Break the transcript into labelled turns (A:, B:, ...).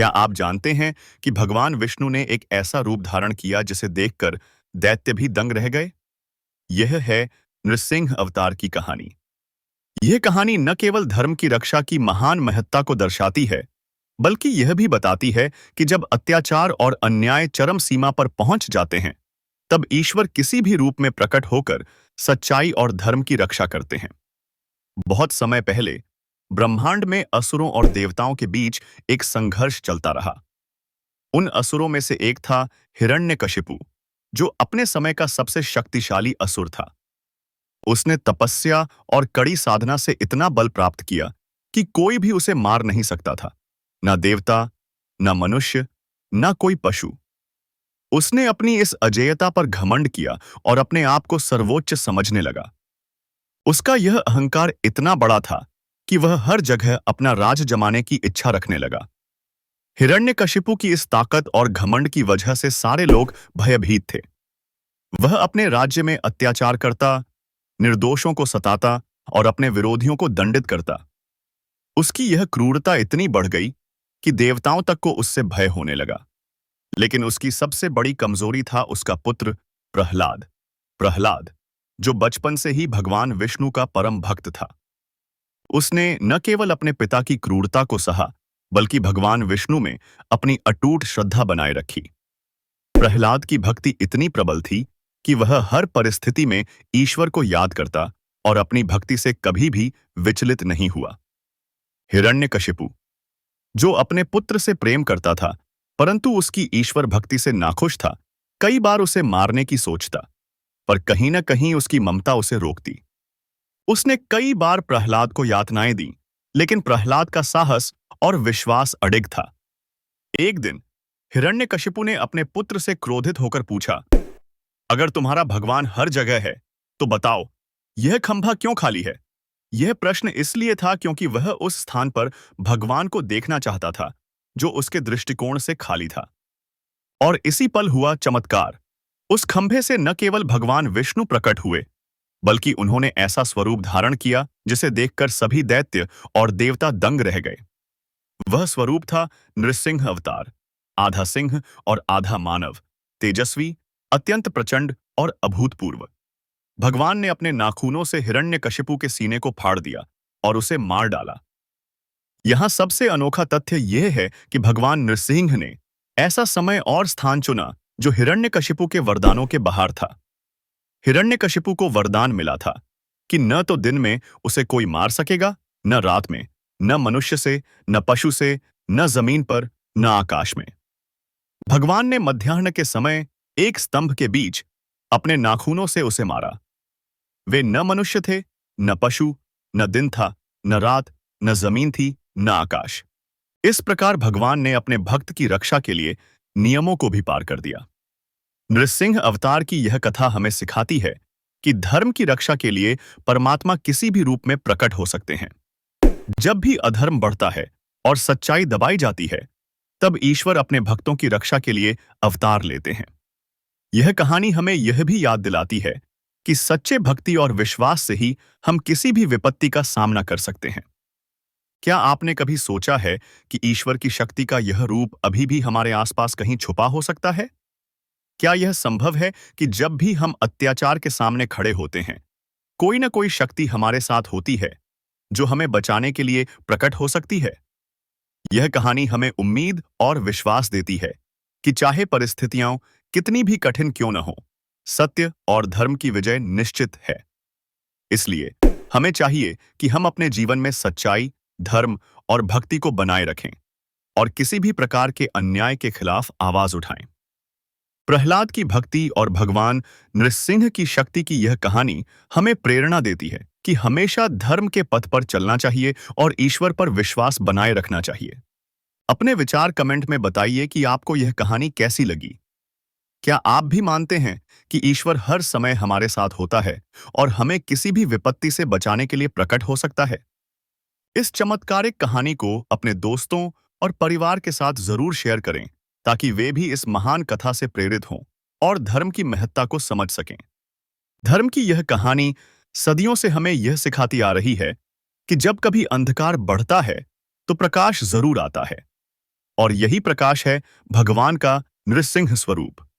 A: क्या आप जानते हैं कि भगवान विष्णु ने एक ऐसा रूप धारण किया जिसे देखकर दैत्य भी दंग रह गए? यह है नृसिंह अवतार की कहानी। यह कहानी न केवल धर्म की रक्षा की महान महत्ता को दर्शाती है, बल्कि यह भी बताती है कि जब अत्याचार और अन्याय चरम सीमा पर पहुंच जाते हैं, तब ईश्वर किसी भी रूप में प्रकट होकर सच्चाई और धर्म की रक्षा करते हैं। बहुत समय पहले ब्रह्मांड में असुरों और देवताओं के बीच एक संघर्ष चलता रहा। उन असुरों में से एक था हिरण्यकशिपु, जो अपने समय का सबसे शक्तिशाली असुर था। उसने तपस्या और कड़ी साधना से इतना बल प्राप्त किया कि कोई भी उसे मार नहीं सकता था, न देवता, न मनुष्य, न कोई पशु। उसने अपनी इस अजेयता पर घमंड किया और अपने आप को सर्वोच्च समझने लगा। उसका यह अहंकार इतना बड़ा था कि वह हर जगह अपना राज जमाने की इच्छा रखने लगा। हिरण्यकशिपु की इस ताकत और घमंड की वजह से सारे लोग भयभीत थे। वह अपने राज्य में अत्याचार करता, निर्दोषों को सताता और अपने विरोधियों को दंडित करता। उसकी यह क्रूरता इतनी बढ़ गई कि देवताओं तक को उससे भय होने लगा। लेकिन उसकी सबसे बड़ी कमजोरी था उसका पुत्र प्रहलाद। प्रहलाद, जो बचपन से ही भगवान विष्णु का परम भक्त था। उसने न केवल अपने पिता की क्रूरता को सहा, बल्कि भगवान विष्णु में अपनी अटूट श्रद्धा बनाए रखी। प्रहलाद की भक्ति इतनी प्रबल थी कि वह हर परिस्थिति में ईश्वर को याद करता और अपनी भक्ति से कभी भी विचलित नहीं हुआ। हिरण्यकशिपु, जो अपने पुत्र से प्रेम करता था, परंतु उसकी ईश्वर भक्ति से नाखुश था, कई बार उसे मारने की सोचता, पर कहीं न कहीं उसकी ममता उसे रोकती। उसने कई बार प्रहलाद को यातनाएं दी, लेकिन प्रहलाद का साहस और विश्वास अडिग था। एक दिन हिरण्यकशिपु ने अपने पुत्र से क्रोधित होकर पूछा, अगर तुम्हारा भगवान हर जगह है, तो बताओ, यह खंभा क्यों खाली है? यह प्रश्न इसलिए था क्योंकि वह उस स्थान पर भगवान को देखना चाहता था, जो उसके दृष्टिकोण से खाली था। और इसी पल हुआ चमत्कार। उस खंभे से न केवल भगवान विष्णु प्रकट हुए, बल्कि उन्होंने ऐसा स्वरूप धारण किया जिसे देखकर सभी दैत्य और देवता दंग रह गए। वह स्वरूप था नृसिंह अवतार, आधा सिंह और आधा मानव, तेजस्वी, अत्यंत प्रचंड और अभूतपूर्व। भगवान ने अपने नाखूनों से हिरण्यकशिपु के सीने को फाड़ दिया और उसे मार डाला। यहां सबसे अनोखा तथ्य यह है कि भगवान नृसिंह ने ऐसा समय और स्थान चुना जो हिरण्यकशिपु के वरदानों के बाहर था। हिरण्यकशिपु को वरदान मिला था कि न तो दिन में उसे कोई मार सकेगा, न रात में, न मनुष्य से, न पशु से, न जमीन पर, न आकाश में। भगवान ने मध्याह्न के समय एक स्तंभ के बीच अपने नाखूनों से उसे मारा। वे न मनुष्य थे, न पशु, न दिन था, न रात, न जमीन थी, न आकाश। इस प्रकार भगवान ने अपने भक्त की रक्षा के लिए नियमों को भी पार कर दिया। नृसिंह अवतार की यह कथा हमें सिखाती है कि धर्म की रक्षा के लिए परमात्मा किसी भी रूप में प्रकट हो सकते हैं। जब भी अधर्म बढ़ता है और सच्चाई दबाई जाती है, तब ईश्वर अपने भक्तों की रक्षा के लिए अवतार लेते हैं। यह कहानी हमें यह भी याद दिलाती है कि सच्चे भक्ति और विश्वास से ही हम किसी भी विपत्ति का सामना कर सकते हैं। क्या आपने कभी सोचा है कि ईश्वर की शक्ति का यह रूप अभी भी हमारे आसपास कहीं छुपा हो सकता है? क्या यह संभव है कि जब भी हम अत्याचार के सामने खड़े होते हैं, कोई न कोई शक्ति हमारे साथ होती है, जो हमें बचाने के लिए प्रकट हो सकती है? यह कहानी हमें उम्मीद और विश्वास देती है कि चाहे परिस्थितियां कितनी भी कठिन क्यों न हो, सत्य और धर्म की विजय निश्चित है। इसलिए हमें चाहिए कि हम अपने जीवन में सच्चाई, धर्म और भक्ति को बनाए रखें और किसी भी प्रकार के अन्याय के खिलाफ आवाज उठाएं। प्रहलाद की भक्ति और भगवान नृसिंह की शक्ति की यह कहानी हमें प्रेरणा देती है कि हमेशा धर्म के पथ पर चलना चाहिए और ईश्वर पर विश्वास बनाए रखना चाहिए। अपने विचार कमेंट में बताइए कि आपको यह कहानी कैसी लगी। क्या आप भी मानते हैं कि ईश्वर हर समय हमारे साथ होता है और हमें किसी भी विपत्ति से बचाने के लिए प्रकट हो सकता है? इस चमत्कारिक कहानी को अपने दोस्तों और परिवार के साथ जरूर शेयर करें, ताकि वे भी इस महान कथा से प्रेरित हों और धर्म की महत्ता को समझ सकें। धर्म की यह कहानी सदियों से हमें यह सिखाती आ रही है कि जब कभी अंधकार बढ़ता है, तो प्रकाश जरूर आता है और यही प्रकाश है भगवान का नृसिंह स्वरूप।